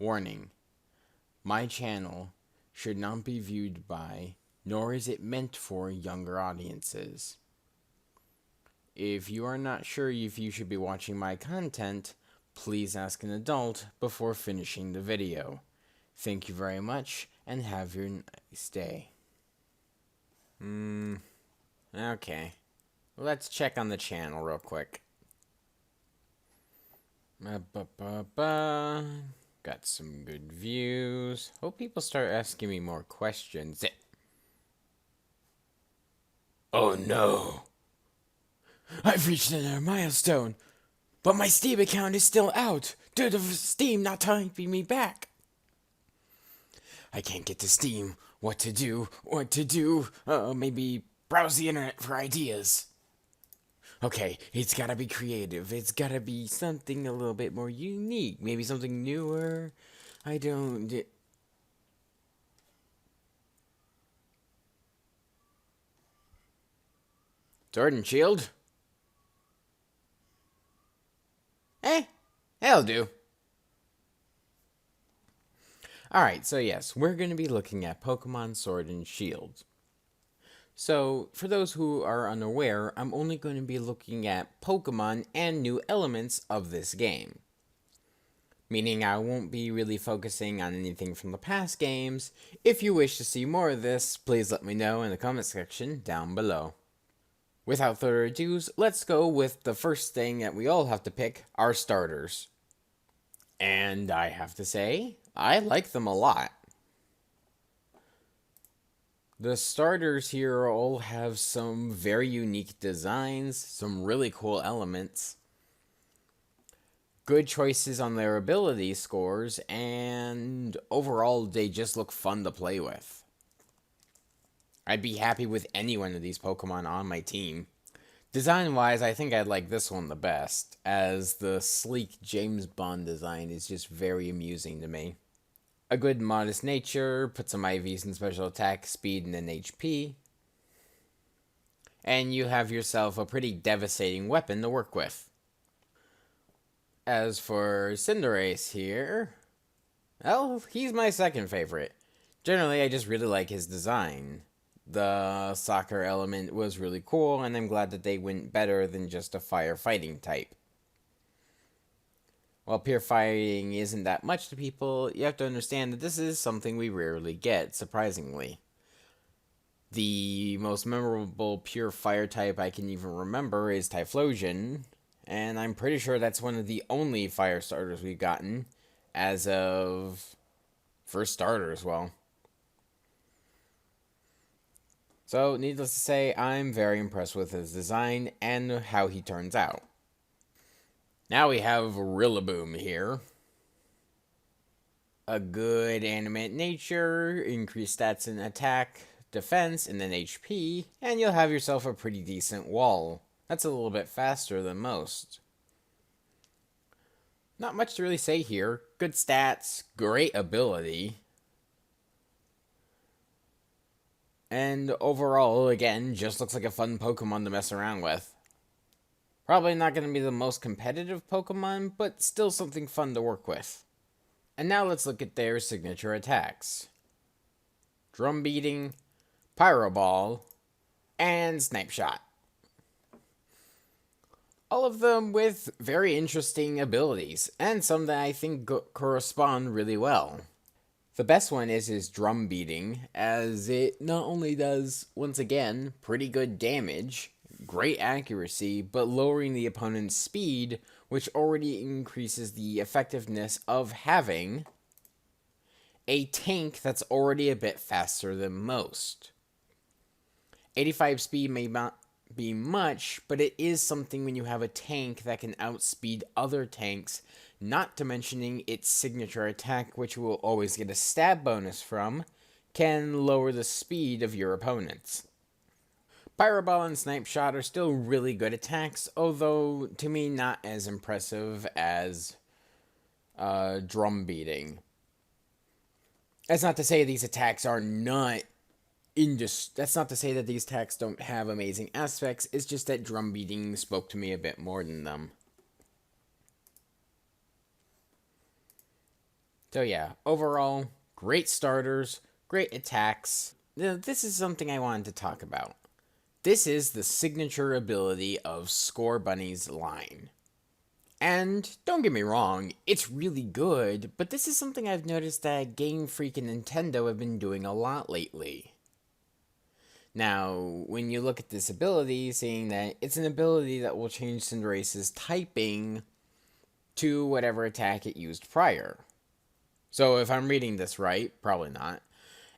Warning: my channel should not be viewed by, nor is it meant for, younger audiences. If you are not sure if you should be watching my content, please ask an adult before finishing the video. Thank you very much, and have your nice day. Okay. Let's check on the channel real quick. Got some good views. Hope people start asking me more questions. Oh no! I've reached another milestone, but my Steam account is still out due to Steam not typing me back. I can't get to Steam. What to do? Maybe browse the internet for ideas. Okay, it's gotta be creative. It's gotta be something a little bit more unique. Maybe something newer. I don't... Sword and Shield? That'll do. Alright, so yes, we're going to be looking at Pokemon Sword and Shield. So, for those who are unaware, I'm only going to be looking at Pokemon and new elements of this game. Meaning I won't be really focusing on anything from the past games. If you wish to see more of this, please let me know in the comment section down below. Without further ado, let's go with the first thing that we all have to pick, our starters. And I have to say, I like them a lot. The starters here all have some very unique designs, some really cool elements, good choices on their ability scores, and overall they just look fun to play with. I'd be happy with any one of these Pokemon on my team. Design-wise, I think I'd like this one the best, as the sleek James Bond design is just very amusing to me. A good modest nature, put some IVs in special attack, speed, and an HP. And you have yourself a pretty devastating weapon to work with. As for Cinderace here, well, he's my second favorite. Generally, I just really like his design. The soccer element was really cool, and I'm glad that they went better than just a firefighting type. While pure fighting isn't that much to people, you have to understand that this is something we rarely get, surprisingly. The most memorable pure fire type I can even remember is Typhlosion, and I'm pretty sure that's one of the only fire starters we've gotten as of first starter as well. So, needless to say, I'm very impressed with his design and how he turns out. Now we have Rillaboom here. A good animate nature, increased stats in attack, defense, and then HP, and you'll have yourself a pretty decent wall. That's a little bit faster than most. Not much to really say here. Good stats, great ability. And overall, again, just looks like a fun Pokemon to mess around with. Probably not going to be the most competitive Pokemon, but still something fun to work with. And now let's look at their signature attacks. Drum Beating, Pyro Ball, and Snipe Shot. All of them with very interesting abilities, and some that I think correspond really well. The best one is his Drum Beating, as it not only does, once again, pretty good damage, great accuracy, but lowering the opponent's speed, which already increases the effectiveness of having a tank that's already a bit faster than most. 85 speed may not be much, but it is something when you have a tank that can outspeed other tanks, not to mentioning its signature attack, which you will always get a stab bonus from, can lower the speed of your opponents. Pyro Ball and Snipe Shot are still really good attacks, although to me not as impressive as Drum Beating. That's not to say these attacks are not that's not to say that these attacks don't have amazing aspects, it's just that Drum Beating spoke to me a bit more than them. So yeah, overall, great starters, great attacks. Now, this is something I wanted to talk about. This is the signature ability of Scorbunny's line. And don't get me wrong, it's really good, but this is something I've noticed that Game Freak and Nintendo have been doing a lot lately. Now, when you look at this ability, seeing that it's an ability that will change Cinderace's typing to whatever attack it used prior. So if I'm reading this right, probably not.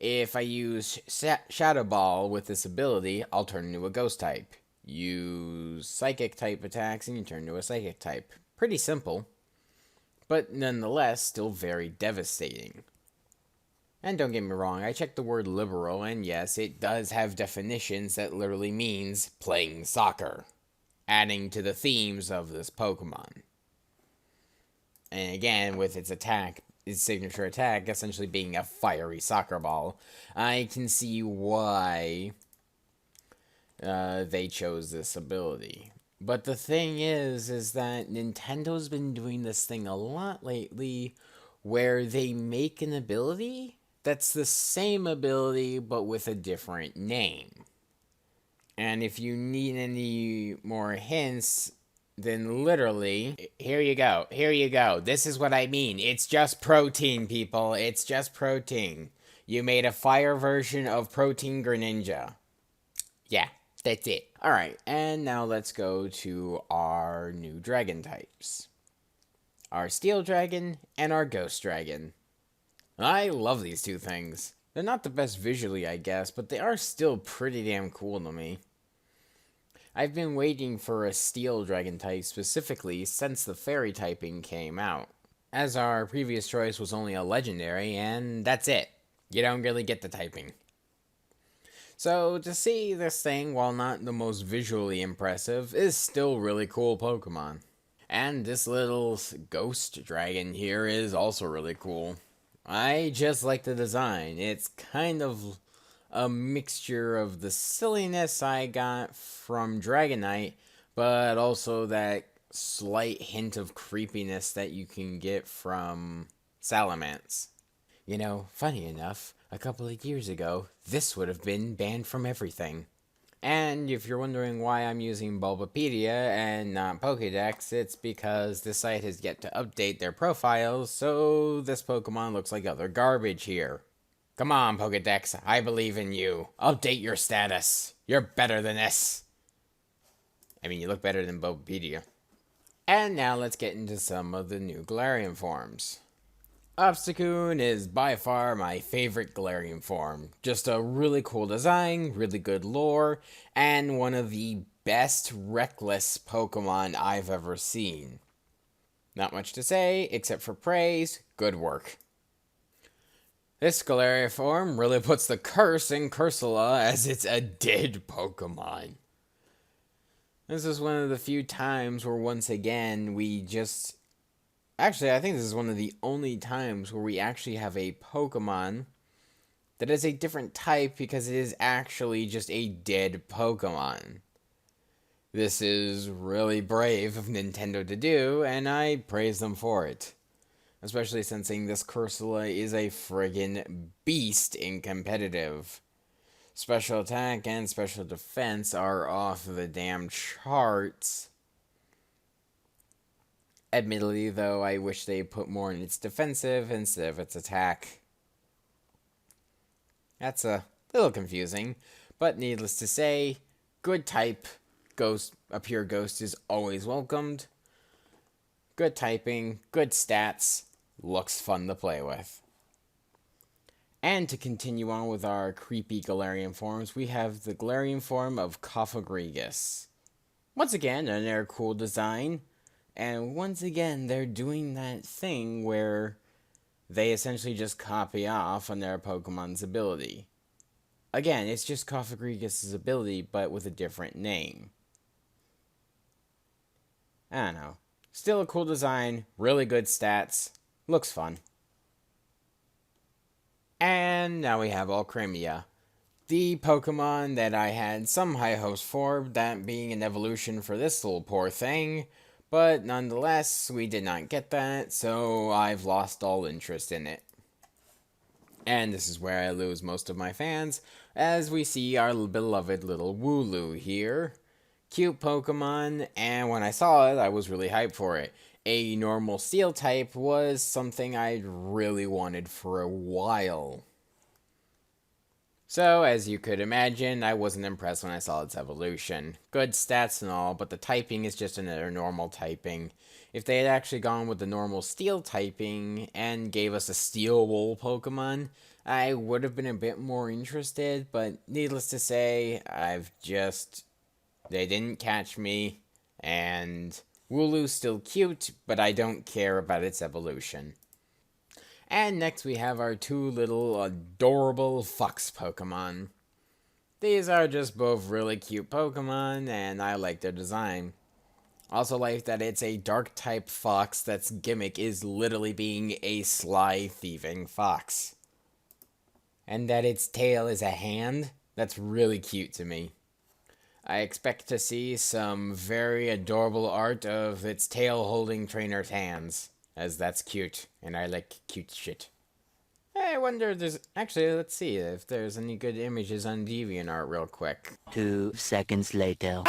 If I use Shadow Ball with this ability, I'll turn into a Ghost type. Use Psychic type attacks and you turn into a Psychic type. Pretty simple, but nonetheless still very devastating. And don't get me wrong, I checked the word liberal, and yes, it does have definitions that literally means playing soccer, adding to the themes of this Pokemon. And again, with its signature attack essentially being a fiery soccer ball, I can see why they chose this ability. But the thing is that Nintendo's been doing this thing a lot lately, where they make an ability that's the same ability but with a different name. And if you need any more hints, then literally, here you go. Here you go. This is what I mean. It's just protein, people. It's just protein. You made a fire version of Protein Greninja. Yeah, that's it. Alright, and now let's go to our new dragon types. Our Steel Dragon and our Ghost Dragon. I love these two things. They're not the best visually, I guess, but they are still pretty damn cool to me. I've been waiting for a Steel Dragon type specifically since the Fairy typing came out, as our previous choice was only a legendary, and that's it. You don't really get the typing. So to see this thing, while not the most visually impressive, is still really cool Pokemon. And this little Ghost Dragon here is also really cool. I just like the design. It's kind of a mixture of the silliness I got from Dragonite, but also that slight hint of creepiness that you can get from Salamence. You know, funny enough, a couple of years ago, this would have been banned from everything. And if you're wondering why I'm using Bulbapedia and not Pokédex, it's because this site has yet to update their profiles, so this Pokemon looks like other garbage here. Come on, Pokédex, I believe in you. Update your status. You're better than this. I mean, you look better than Bulbapedia. And now let's get into some of the new Galarian forms. Obstagoon is by far my favorite Galarian form. Just a really cool design, really good lore, and one of the best reckless Pokemon I've ever seen. Not much to say, except for praise. Good work. This Galarian form really puts the curse in Cursula, as it's a dead Pokemon. This is one of the few times where once again we just... Actually, I think this is one of the only times where we actually have a Pokemon that is a different type because it is actually just a dead Pokemon. This is really brave of Nintendo to do, and I praise them for it. Especially since this Cursula is a friggin' beast in competitive. Special attack and special defense are off the damn charts. Admittedly, though, I wish they put more in its defensive instead of its attack. That's a little confusing, but needless to say, good type, a pure ghost is always welcomed. Good typing, good stats, looks fun to play with. And to continue on with our creepy Galarian forms, we have the Galarian form of Cofagrigus. Once again, another cool design. And once again, they're doing that thing where they essentially just copy off on their Pokemon's ability. Again, it's just Cofagrigus' ability, but with a different name. I don't know. Still a cool design, really good stats, looks fun. And now we have Alcremia, the Pokemon that I had some high hopes for, that being an evolution for this little poor thing. But nonetheless, we did not get that, so I've lost all interest in it. And this is where I lose most of my fans, as we see our beloved little Wooloo here. Cute Pokemon, and when I saw it, I was really hyped for it. A normal Steel type was something I'd really wanted for a while. So, as you could imagine, I wasn't impressed when I saw its evolution. Good stats and all, but the typing is just another normal typing. If they had actually gone with the normal Steel typing and gave us a Steel Wool Pokemon, I would have been a bit more interested, but needless to say, they didn't catch me, and Wooloo's still cute, but I don't care about its evolution. And next we have our two little adorable fox Pokemon. These are just both really cute Pokemon, and I like their design. Also like that it's a dark type fox that's gimmick is literally being a sly thieving fox. And that its tail is a hand, that's really cute to me. I expect to see some very adorable art of its tail holding trainer's hands, as that's cute, and I like cute shit. I wonder if there's... Actually, let's see if there's any good images on DeviantArt real quick. 2 seconds later.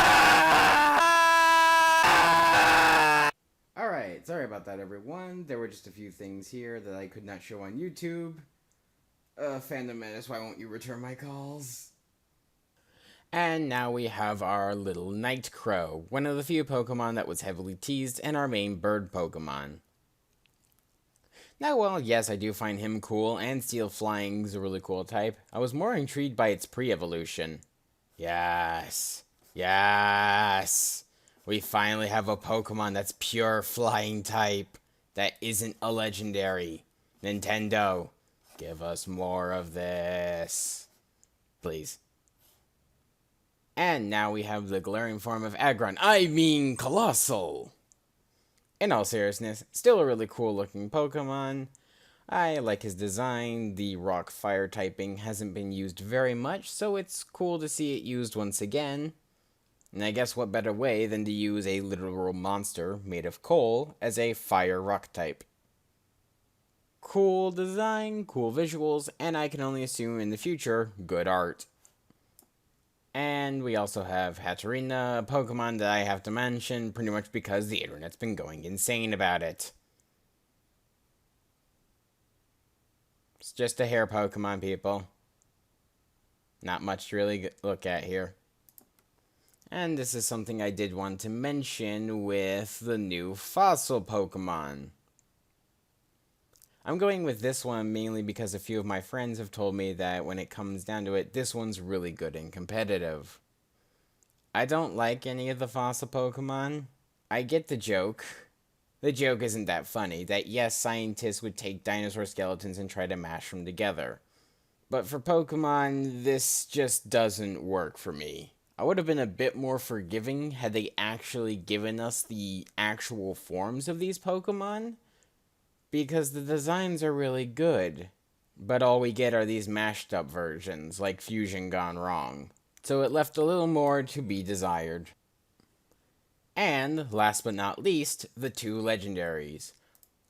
Alright, sorry about that, everyone. There were just a few things here that I could not show on YouTube. Fandom Menace, why won't you return my calls? And now we have our little Nightcrow, one of the few Pokemon that was heavily teased and our main bird Pokemon. Now, well, yes, I do find him cool, and Steel Flying's a really cool type. I was more intrigued by its pre-evolution. Yes. Yes. We finally have a Pokemon that's pure flying type, that isn't a legendary. Nintendo, give us more of this. Please. And now we have the glaring form of Aggron. I mean, Colossal! In all seriousness, still a really cool looking Pokemon. I like his design. The rock fire typing hasn't been used very much, so it's cool to see it used once again. And I guess what better way than to use a literal monster made of coal as a fire rock type. Cool design, cool visuals, and I can only assume in the future, good art. And we also have Hatterena, a Pokemon that I have to mention pretty much because the internet's been going insane about it. It's just a hair Pokemon, people. Not much to really look at here. And this is something I did want to mention with the new fossil Pokemon. I'm going with this one mainly because a few of my friends have told me that when it comes down to it, this one's really good and competitive. I don't like any of the fossil Pokemon. I get the joke. The joke isn't that funny, that yes, scientists would take dinosaur skeletons and try to mash them together. But for Pokemon, this just doesn't work for me. I would have been a bit more forgiving had they actually given us the actual forms of these Pokemon, because the designs are really good, but all we get are these mashed up versions, like Fusion gone wrong. So it left a little more to be desired. And, last but not least, the two legendaries.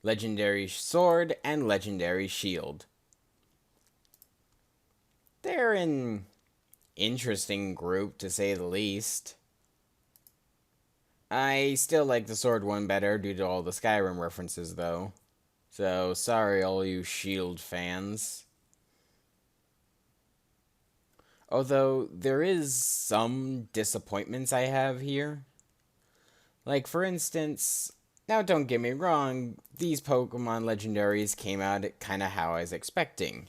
Legendary Sword and Legendary Shield. They're an interesting group, to say the least. I still like the Sword one better due to all the Skyrim references, though. So, sorry all you Shield fans. Although, there is some disappointments I have here. Like, for instance, now don't get me wrong, these Pokemon legendaries came out kinda how I was expecting.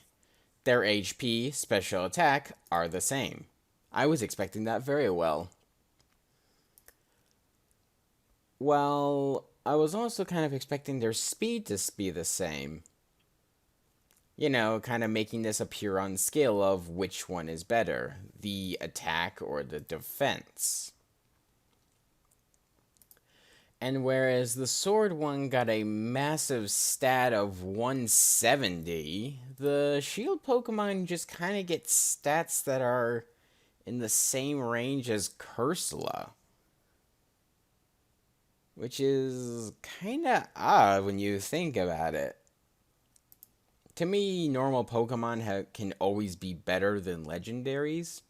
Their HP, special attack, are the same. I was expecting that very well. Well, I was also kind of expecting their speed to be the same. You know, kind of making this appear on scale of which one is better, the attack or the defense. And whereas the Sword one got a massive stat of 170, the Shield Pokemon just kind of get stats that are in the same range as Cursula. which is kinda odd when you think about it. To me, normal Pokemon can always be better than legendaries.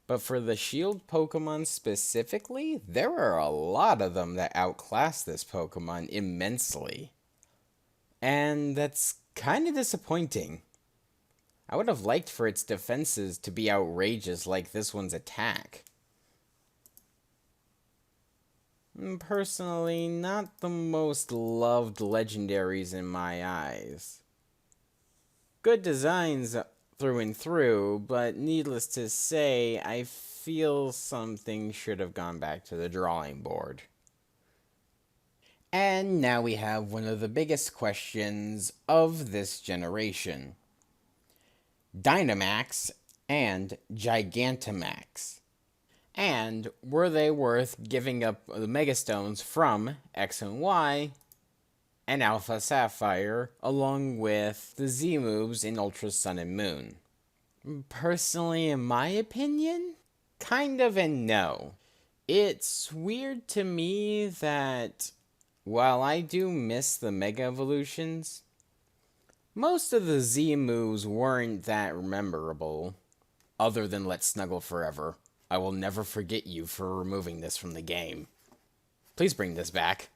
But for the Shield Pokemon specifically, there are a lot of them that outclass this Pokemon immensely. And that's kind of disappointing. I would have liked for its defenses to be outrageous like this one's attack. Personally, not the most loved legendaries in my eyes. Good designs through and through, but needless to say, I feel something should have gone back to the drawing board. And now we have one of the biggest questions of this generation. Dynamax and Gigantamax. And were they worth giving up the Megastones from X and Y and Alpha Sapphire, along with the Z moves in Ultra Sun and Moon? Personally, in my opinion, kind of and no. It's weird to me that while I do miss the Mega Evolutions, most of the Z moves weren't that memorable, other than Let's Snuggle Forever. I will never forget you for removing this from the game. Please bring this back.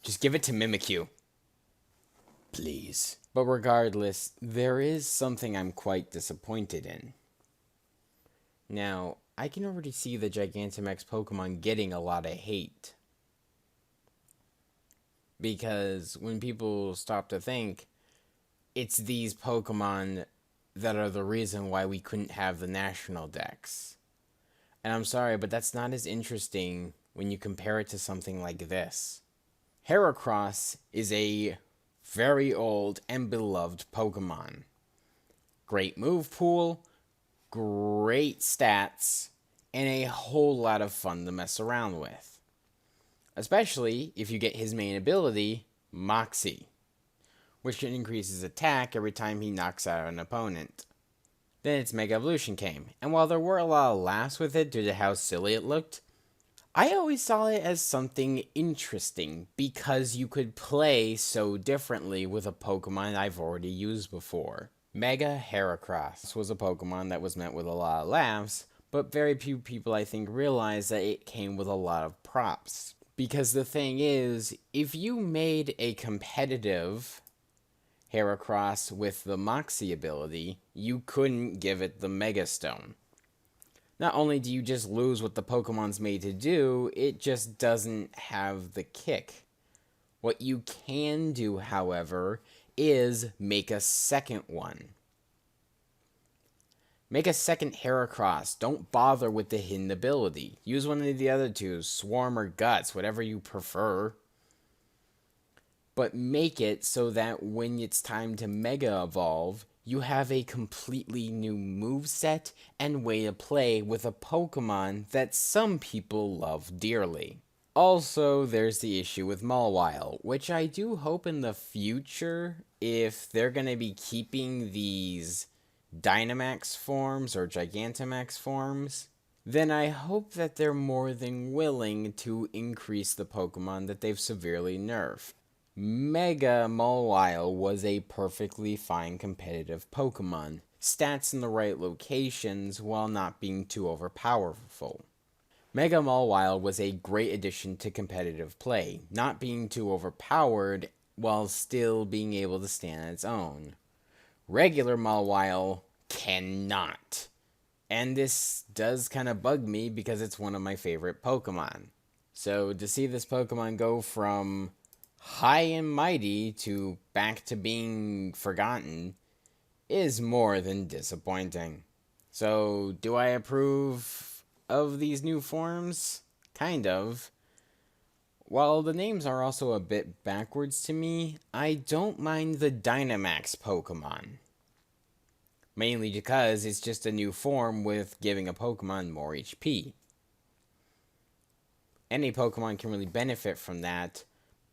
Just give it to Mimikyu. Please. But regardless, there is something I'm quite disappointed in. Now, I can already see the Gigantamax Pokemon getting a lot of hate. Because when people stop to think, it's these Pokemon that are the reason why we couldn't have the national dex. And I'm sorry, but that's not as interesting when you compare it to something like this. Heracross is a very old and beloved Pokemon. Great move pool, great stats, and a whole lot of fun to mess around with. Especially if you get his main ability, Moxie, which increases attack every time he knocks out an opponent. Then its Mega Evolution came, and while there were a lot of laughs with it due to how silly it looked, I always saw it as something interesting because you could play so differently with a Pokemon I've already used before. Mega Heracross was a Pokemon that was met with a lot of laughs, but very few people I think realized that it came with a lot of props. Because the thing is, if you made a competitive Heracross with the Moxie ability, you couldn't give it the Mega Stone. Not only do you just lose what the Pokemon's made to do, it just doesn't have the kick. What you can do, however, is make a second one. Make a second Heracross. Don't bother with the hidden ability. Use one of the other two, Swarm or Guts, whatever you prefer. But make it so that when it's time to Mega Evolve, you have a completely new moveset and way to play with a Pokemon that some people love dearly. Also, there's the issue with Mawile, which I do hope in the future, if they're going to be keeping these Dynamax forms or Gigantamax forms, then I hope that they're more than willing to increase the Pokemon that they've severely nerfed. Mega Mawile was a perfectly fine competitive Pokemon. Stats in the right locations while not being too overpowerful. Mega Mawile was a great addition to competitive play, not being too overpowered while still being able to stand on its own. Regular Mawile cannot. And this does kind of bug me because it's one of my favorite Pokemon. So to see this Pokemon go from high and mighty to back to being forgotten is more than disappointing. So, do I approve of these new forms? Kind of. While the names are also a bit backwards to me, I don't mind the Dynamax Pokemon. Mainly because it's just a new form with giving a Pokemon more HP. Any Pokemon can really benefit from that.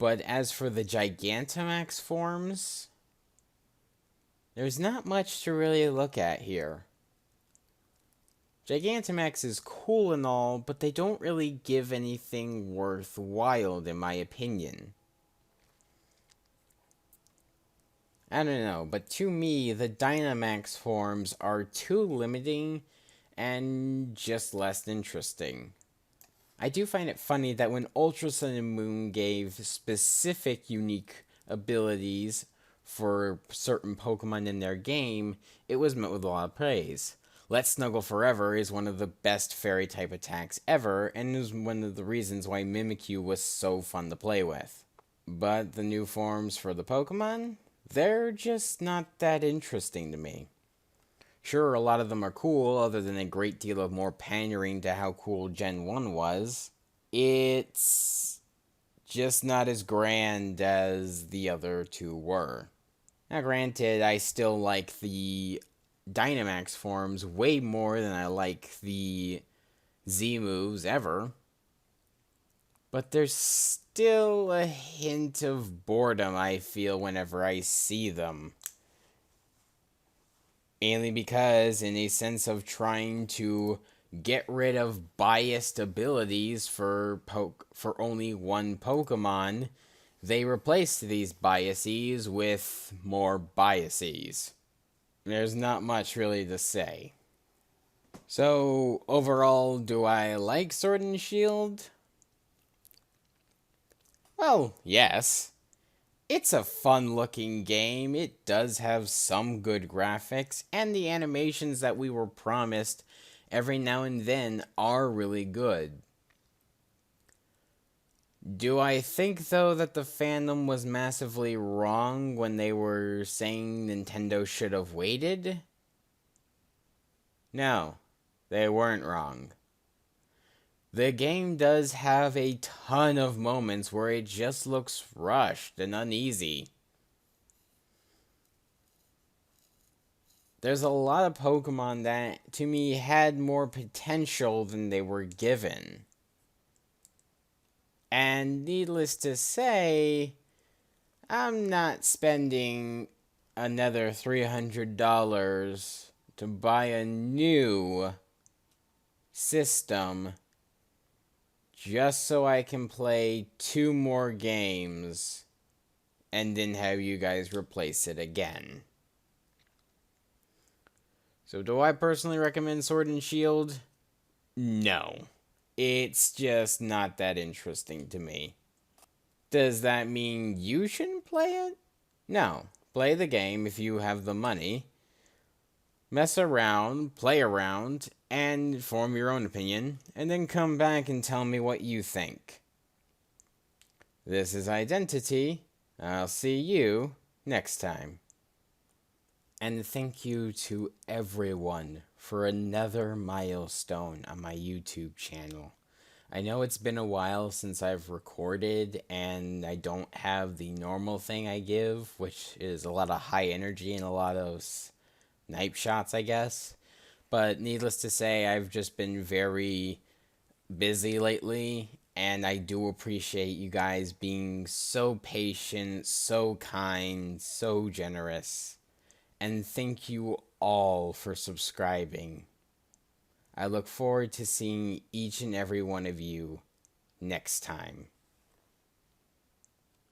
But as for the Gigantamax forms, there's not much to really look at here. Gigantamax is cool and all, but they don't really give anything worthwhile in my opinion. I don't know, but to me, the Dynamax forms are too limiting and just less interesting. I do find it funny that when Ultra Sun and Moon gave specific unique abilities for certain Pokemon in their game, it was met with a lot of praise. Let's Snuggle Forever is one of the best fairy type attacks ever, and is one of the reasons why Mimikyu was so fun to play with. But the new forms for the Pokemon, they're just not that interesting to me. Sure, a lot of them are cool, other than a great deal of more pandering to how cool Gen 1 was. It's just not as grand as the other two were. Now, granted, I still like the Dynamax forms way more than I like the Z moves ever. But there's still a hint of boredom I feel whenever I see them. Mainly because, in a sense of trying to get rid of biased abilities for only one Pokemon, they replaced these biases with more biases. There's not much really to say. So, overall, do I like Sword and Shield? Well, yes. It's a fun-looking game. It does have some good graphics, and the animations that we were promised every now and then are really good. Do I think, though, that the fandom was massively wrong when they were saying Nintendo should have waited? No, they weren't wrong. The game does have a ton of moments where it just looks rushed and uneasy. There's a lot of Pokemon that, to me, had more potential than they were given. And needless to say, I'm not spending another $300 to buy a new system just so I can play 2 more games and then have you guys replace it again. So do I personally recommend Sword and Shield? No. It's just not that interesting to me. Does that mean you shouldn't play it? No. Play the game if you have the money. Mess around, play around, and form your own opinion, and then come back and tell me what you think. This is Identity. I'll see you next time. And thank you to everyone for another milestone on my YouTube channel. I know it's been a while since I've recorded, and I don't have the normal thing I give, which is a lot of high energy and a lot of snipe shots, I guess. But needless to say, I've just been very busy lately, and I do appreciate you guys being so patient, so kind, so generous. And thank you all for subscribing. I look forward to seeing each and every one of you next time.